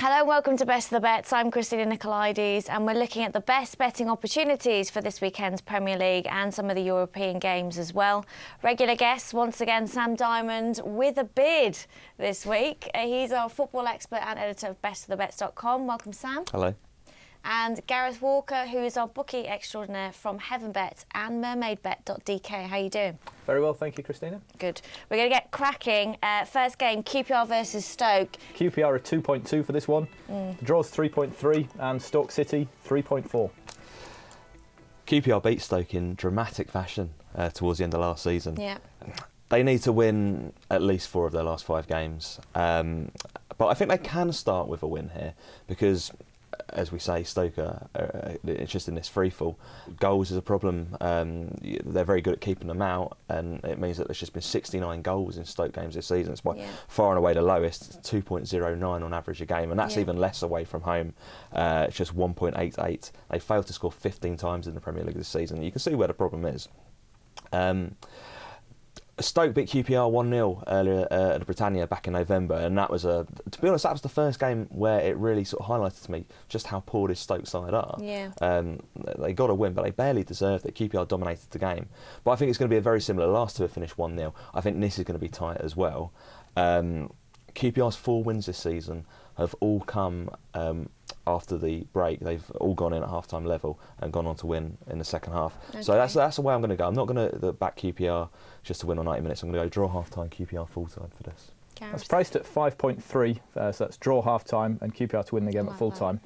Hello and welcome to Best of the Bets. I'm Christina Nicolaides and we're looking at the best betting opportunities for this weekend's Premier League and some of the European games as well. Regular guests, once again, Sam Dymond with a bid this week. He's our football expert and editor of bestofthebets.com. Welcome, Sam. Hello. And Gareth Walker, who is our bookie extraordinaire from HeavenBet and mermaidbet.dk. How are you doing? Very well, thank you, Christina. Good. We're going to get cracking. First game, QPR versus Stoke. QPR are 2.2 for this one. The draw's 3.3 and Stoke City 3.4. QPR beat Stoke in dramatic fashion towards the end of last season. Yeah. They need to win at least 4 of their last 5 games. But I think they can start with a win here because, as we say, Stoke are just in this freefall. Goals is a problem. They're very good at keeping them out, and it means that there's just been 69 goals in Stoke games this season. It's by far and away the lowest, 2.09 on average a game, and that's even less away from home. It's just 1.88. They failed to score 15 times in the Premier League this season. You can see where the problem is. Stoke beat QPR 1-0 earlier at the Britannia back in November, and that was to be honest, that was the first game where it really sort of highlighted to me just how poor this Stoke side are. Yeah. They got a win, but they barely deserved it. QPR dominated the game, but I think it's going to be a very similar. Last two have finished 1-0. I think this is going to be tight as well. QPR's 4 wins this season have all come after the break. They've all gone in at half-time level and gone on to win in the second half. Okay. So that's the way I'm going to go. I'm not going to back QPR just to win on 90 minutes. I'm going to go draw half-time, QPR full-time for this. Gareth. That's priced at 5.3, so that's draw half-time and QPR to win the game at full-time.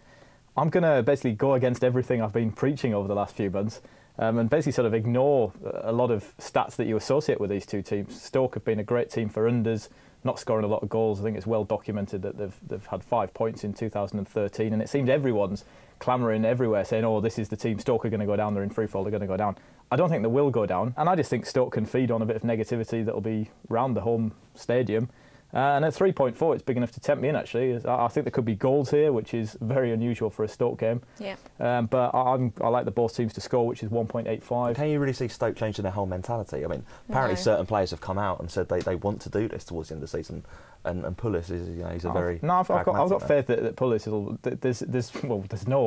I'm going to basically go against everything I've been preaching over the last few months and basically sort of ignore a lot of stats that you associate with these two teams. Stoke have been a great team for unders, not scoring a lot of goals. I think it's well documented that they've had 5 points in 2013, and it seems everyone's clamouring everywhere saying, oh, this is the team, Stoke are going to go down, they're in freefall, they're going to go down. I don't think they will go down, and I just think Stoke can feed on a bit of negativity that'll be round the home stadium. And at 3.4, it's big enough to tempt me in, actually. I think there could be goals here, which is very unusual for a Stoke game. Yeah. But I like the both teams to score, which is 1.85. Can you really see Stoke changing their whole mentality? I mean, apparently certain players have come out and said they want to do this towards the end of the season. And Pullis is, he's a very I've got faith that Pullis will.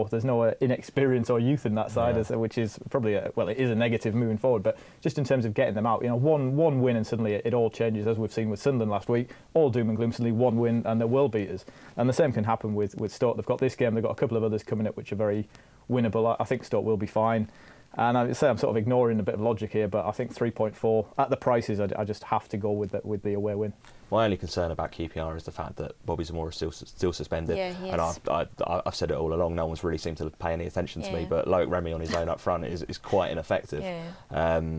There's no inexperience or youth in that side, which is probably it is a negative moving forward. But just in terms of getting them out, one win and suddenly it all changes, as we've seen with Sunderland last week. All doom and gloom, suddenly one win and they're world beaters. And the same can happen with Stoke. They've got this game, they've got a couple of others coming up which are very winnable. I think Stoke will be fine. And I say I'm sort of ignoring a bit of logic here, but I think 3.4 at the prices, I just have to go with the away win. My only concern about QPR is the fact that Bobby Zamora is still suspended. Yeah, he is. And I've said it all along, no one's really seemed to pay any attention to me, but Loic Remy on his own up front is quite ineffective. Yeah.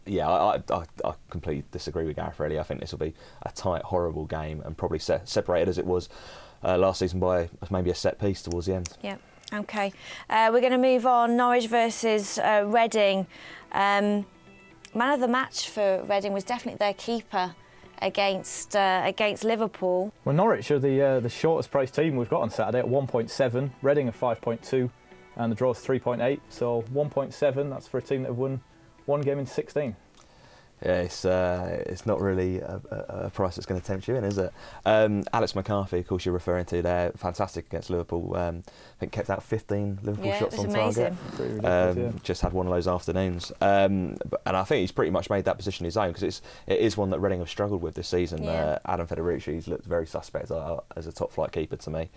I completely disagree with Gareth, really. I think this will be a tight, horrible game and probably separated as it was last season by maybe a set piece towards the end. Yeah. OK. We're going to move on. Norwich versus Reading. Man of the match for Reading was definitely their keeper against Liverpool. Well, Norwich are the shortest priced team we've got on Saturday at 1.7. Reading are 5.2, and the draw's 3.8. So 1.7. That's for a team that have won 1 game in 16. Yeah, it's not really a price that's going to tempt you in, is it? Alex McCarthy, of course, you're referring to there, fantastic against Liverpool. I think kept out 15 Liverpool shots on target. Just had one of those afternoons, and I think he's pretty much made that position his own because it is one that Reading have struggled with this season. Adam Federici's looked very suspect as a top flight keeper to me.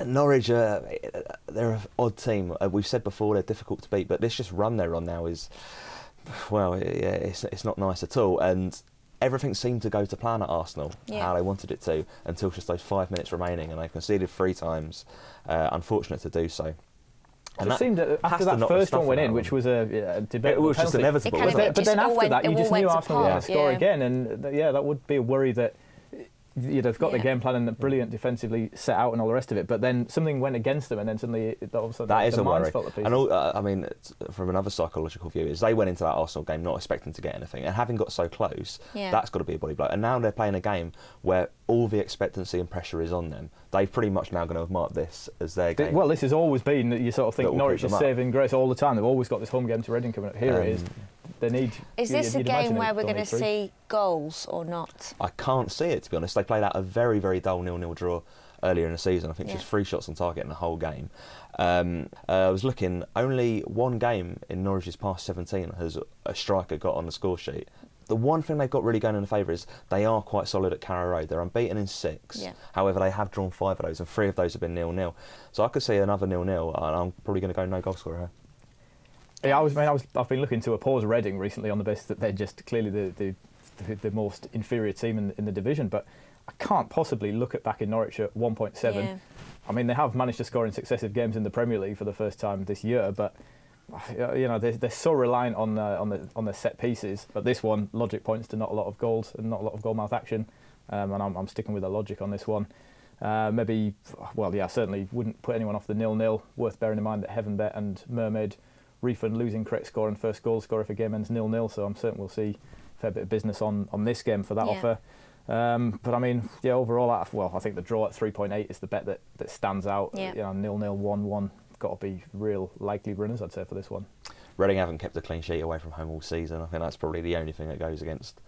Norwich, they're an odd team. We've said before they're difficult to beat, but this just run they're on now is, well, it's not nice at all. And everything seemed to go to plan at Arsenal, how they wanted it to, until just those 5 minutes remaining, and they've conceded 3 times. Unfortunate to do so. And it seemed that after that first one went in, which was a debate, it was just inevitable, wasn't it? But then after that, you just knew Arsenal were going to score again, and that would be a worry that they've got the game plan and brilliant defensively set out and all the rest of it, but then something went against them, and then suddenly all of a sudden that is a worry. And I mean, from another psychological view, is they went into that Arsenal game not expecting to get anything, and having got so close, that's got to be a body blow. And now they're playing a game where all the expectancy and pressure is on them. They've pretty much now going to have marked this as their game. Well, this has always been that you sort of think Norwich is saving grace all the time. They've always got this home game to Reading coming up. Here it is. they need. Is this a game where we're going to 3. see goals or not? I can't see it, to be honest. They played out a very, very dull 0-0 draw earlier in the season. I think just 3 shots on target in the whole game. I was looking, only one game in Norwich's past 17 has a striker got on the score sheet. The one thing they've got really going in their favour is they are quite solid at Carrow Road. They're unbeaten in 6. Yeah. However, they have drawn 5 of those, and 3 of those have been 0-0. So I could see another 0-0, and I'm probably going to go no goal scorer here. Yeah, I've been looking to oppose Reading recently on the basis that they're just clearly the most inferior team in the division, but I can't possibly look at back in Norwich at 1.7. Yeah. I mean, they have managed to score in successive games in the Premier League for the first time this year, but you know they're so reliant on the set pieces. But this one, logic points to not a lot of goals and not a lot of goalmouth action, and I'm sticking with the logic on this one. Maybe, well, yeah, certainly wouldn't put anyone off the 0-0. Worth bearing in mind that Heaven Bet and Mermaid refund losing correct score and first goal score if a game ends 0-0. So I'm certain we'll see a fair bit of business on this game for that offer. But I mean, yeah, overall, I think the draw at 3.8 is the bet that stands out. You know, 0-0, 1-1, got to be real likely runners, I'd say, for this one. Reading haven't kept a clean sheet away from home all season. I think that's probably the only thing that goes against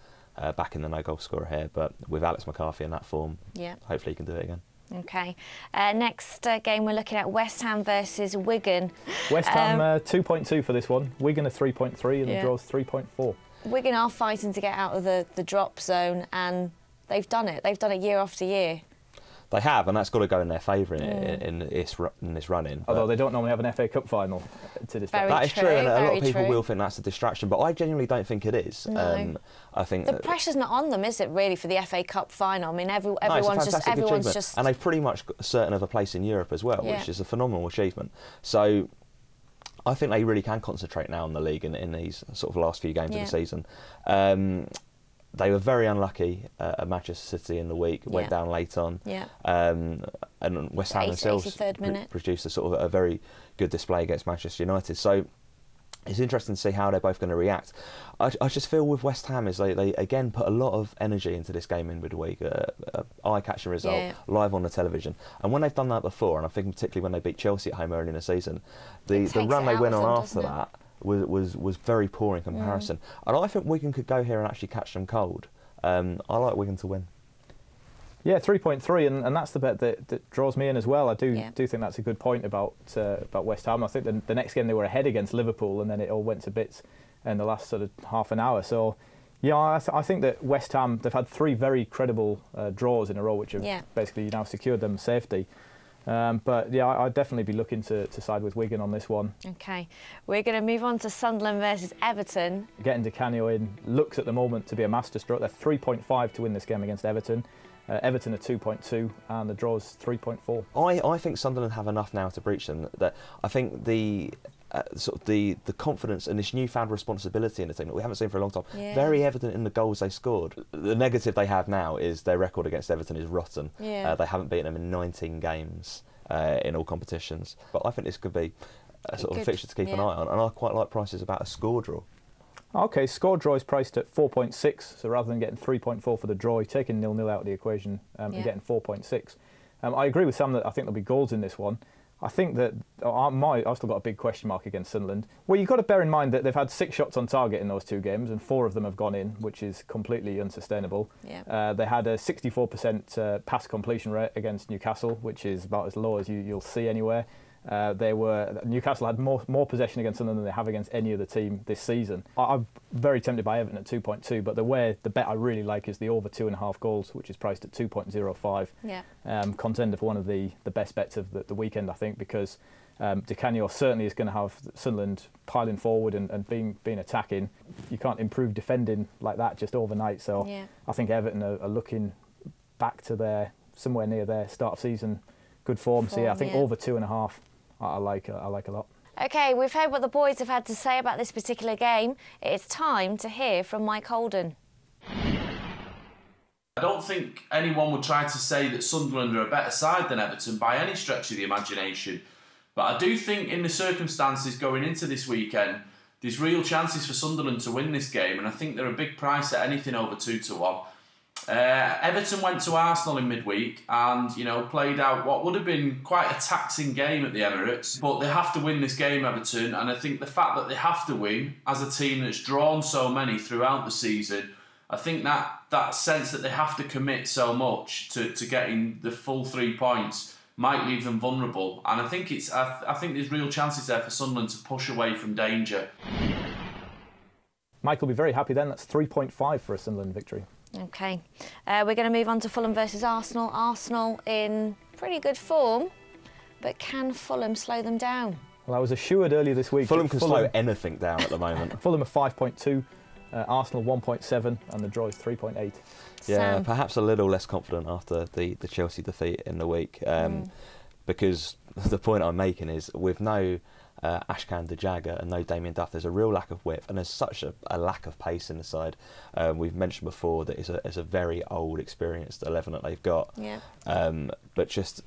backing the no goal scorer here. But with Alex McCarthy in that form, hopefully he can do it again. Okay. Next game, we're looking at West Ham versus Wigan. West Ham 2.2 for this one. Wigan a 3.3 and the draw's 3.4. Wigan are fighting to get out of the drop zone, and they've done it. They've done it year after year. They have, and that's got to go in their favour in this run-in. Although they don't normally have an FA Cup final to distract. That is true, and a lot of people will think that's a distraction, but I genuinely don't think it is. No. I think the pressure's not on them, is it, really, for the FA Cup final? I mean, everyone's just and they've pretty much got certain of a place in Europe as well, which is a phenomenal achievement. So I think they really can concentrate now on the league in these sort of last few games of the season. They were very unlucky at Manchester City in the week. Went down late on, and West Ham themselves produced a sort of a very good display against Manchester United. So it's interesting to see how they're both going to react. I just feel with West Ham is they again put a lot of energy into this game in midweek, eye-catching result live on the television. And when they've done that before, and I think particularly when they beat Chelsea at home early in the season, the run they went on after that was very poor in comparison. And I think Wigan could go here and actually catch them cold. I like Wigan to win. Yeah, 3.3, and that's the bet that draws me in as well. I do think that's a good point about West Ham. I think the next game they were ahead against Liverpool, and then it all went to bits in the last sort of half an hour. So, yeah, I think that West Ham, they've had 3 very credible draws in a row, which have basically now secured them safety. But yeah, I'd definitely be looking to side with Wigan on this one. Okay, we're going to move on to Sunderland versus Everton. Getting Di Canio in looks at the moment to be a masterstroke. They're 3.5 to win this game against Everton. Everton are 2.2 and the draw's 3.4. I think Sunderland have enough now to breach them. That I think the sort of the confidence and this newfound responsibility in the team that we haven't seen for a long time, very evident in the goals they scored. The negative they have now is their record against Everton is rotten. They haven't beaten them in 19 games in all competitions. But I think this could be a sort of fixture to keep an eye on, and I quite like prices about a score draw. Okay, score draw is priced at 4.6, so rather than getting 3.4 for the draw, you're taking 0-0 out of the equation and getting 4.6. I agree with Sam that I think there'll be goals in this one. I think that I've still got a big question mark against Sunderland. Well, you've got to bear in mind that they've had 6 shots on target in those 2 games, and 4 of them have gone in, which is completely unsustainable. They had a 64% pass completion rate against Newcastle, which is about as low as you'll see anywhere. Newcastle had more possession against Sunderland than they have against any other team this season. I'm very tempted by Everton at 2.2, but the bet I really like is the over 2.5 goals, which is priced at 2.05. Contender for one of the best bets of the weekend, I think, because Di Canio certainly is going to have Sunderland piling forward and being attacking. You can't improve defending like that just overnight. So I think Everton are looking back to somewhere near their start of season good form. So I think over 2.5. I like a lot. Okay, we've heard what the boys have had to say about this particular game. It's time to hear from Mike Holden. I don't think anyone would try to say that Sunderland are a better side than Everton by any stretch of the imagination. But I do think in the circumstances going into this weekend, there's real chances for Sunderland to win this game, and I think they're a big price at anything over 2-1. Everton went to Arsenal in midweek and, played out what would have been quite a taxing game at the Emirates. But they have to win this game, Everton, and I think the fact that they have to win as a team that's drawn so many throughout the season, I think that sense that they have to commit so much to getting the full 3 points might leave them vulnerable. And I think there's real chances there for Sunderland to push away from danger. Mike will be very happy then. That's 3.5 for a Sunderland victory. OK. We're going to move on to Fulham versus Arsenal. Arsenal in pretty good form, but can Fulham slow them down? Well, I was assured earlier this week... Fulham can slow anything down at the moment. Fulham are 5.2, Arsenal 1.7, and the draw is 3.8. Yeah, Sam. perhaps a little less confident after the Chelsea defeat in the week. Because the point I'm making is with no... Ashkan Dejaga and no Damien Duff, there's a real lack of width and there's such a lack of pace in the side. We've mentioned before that it's a very old, experienced 11 that they've got. Yeah. But just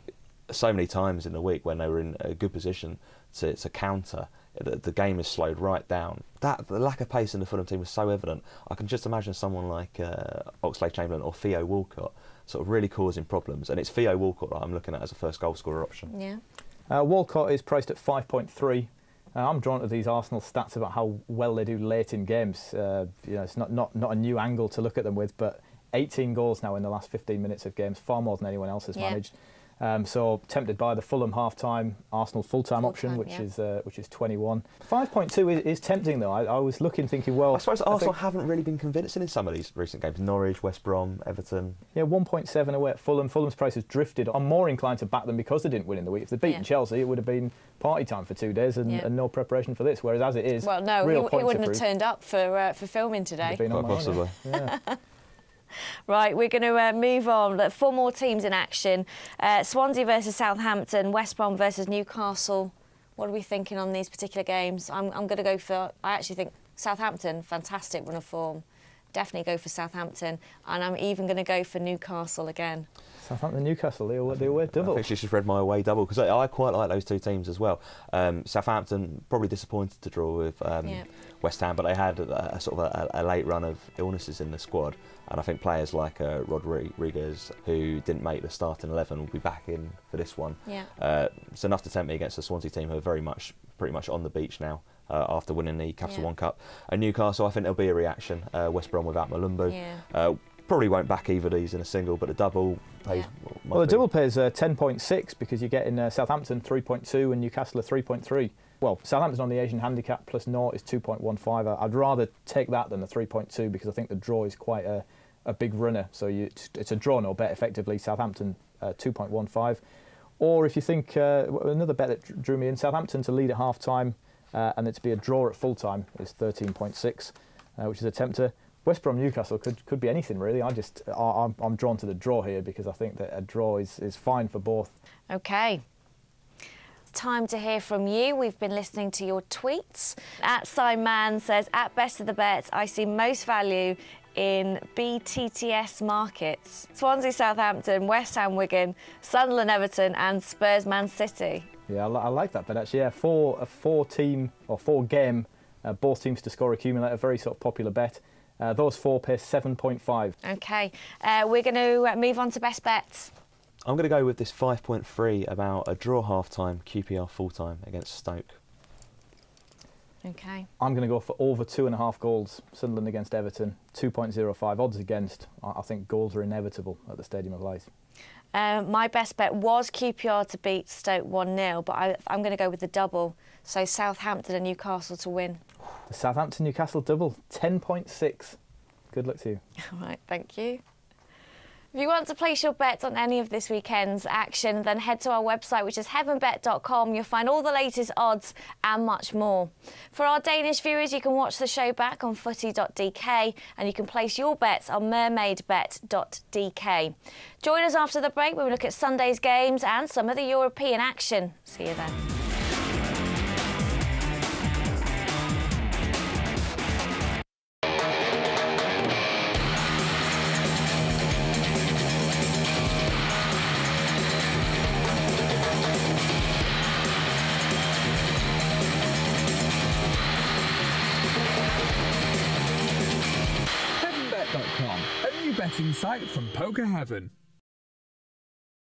so many times in the week when they were in a good position to counter, the game is slowed right down. The lack of pace in the Fulham team was so evident. I can just imagine someone like Oxlade-Chamberlain or Theo Walcott sort of really causing problems, and it's Theo Walcott that I'm looking at as a first goal scorer option. Yeah. Walcott is priced at 5.3. I'm drawn to these Arsenal stats about how well they do late in games. It's not a new angle to look at them with, but 18 goals now in the last 15 minutes of games, far more than anyone else has managed. So tempted by the Fulham half-time, Arsenal full-time option, which is 21. 5.2 is tempting though. I was looking, thinking, well, I suppose Arsenal haven't really been convincing in some of these recent games. Norwich, West Brom, Everton. Yeah, 1.7 away at Fulham. Fulham's price has drifted. I'm more inclined to back them because they didn't win in the week. If they'd beaten Chelsea, it would have been party time for 2 days and no preparation for this. Whereas as it is, well, no, he wouldn't have turned up for filming today. Quite possibly. Yeah. Right, we're going to move on. 4 more teams in action. Swansea versus Southampton, West Brom versus Newcastle. What are we thinking on these particular games? I'm going to go for, I actually think Southampton, fantastic run of form. Definitely go for Southampton. And I'm even going to go for Newcastle again. Southampton, Newcastle, they away double. I think she just read my away double because I quite like those two teams as well. Southampton probably disappointed to draw with West Ham, but they had a sort of a late run of illnesses in the squad, and I think players like Rodriguez, who didn't make the starting 11, will be back in for this one. Yeah. It's enough to tempt me against the Swansea team, who are pretty much on the beach now after winning the Capital One Cup. And Newcastle, I think there'll be a reaction. West Brom without Malumbu. Yeah. Probably won't back either of these in a single, but the double pays. Well, the double pays 10.6 because you're getting Southampton 3.2 and Newcastle are 3.3. Well, Southampton on the Asian handicap plus naught is 2.15. I'd rather take that than the 3.2 because I think the draw is quite a big runner. So it's a draw no bet effectively. Southampton 2.15. Or if you think another bet that drew me in, Southampton to lead at half time and it to be a draw at full time is 13.6, which is a tempter. West Brom Newcastle could be anything really. I'm drawn to the draw here because I think that a draw is fine for both. OK. Time to hear from you. We've been listening to your tweets. @Simonman says, at best of the bets, I see most value in BTTS markets. Swansea Southampton, West Ham Wigan, Sunderland Everton and Spurs Man City. Yeah, I like that bet actually. Yeah, a four game, both teams to score accumulator, very sort of popular bet. Those 4 pay 7.5. OK. We're going to move on to best bets. I'm going to go with this 5.3 about a draw half-time, QPR full-time against Stoke. OK. I'm going to go for over 2.5 goals, Sunderland against Everton, 2.05. Odds against, I think goals are inevitable at the Stadium of Light. My best bet was QPR to beat Stoke 1-0, but I'm going to go with the double. So Southampton and Newcastle to win. The Southampton-Newcastle double, 10.6. Good luck to you. All right, thank you. If you want to place your bets on any of this weekend's action, then head to our website, which is heavenbet.com. You'll find all the latest odds and much more. For our Danish viewers, you can watch the show back on footy.dk and you can place your bets on mermaidbet.dk. Join us after the break when we look at Sunday's games and some of the European action. See you then. betting site from Poker Heaven.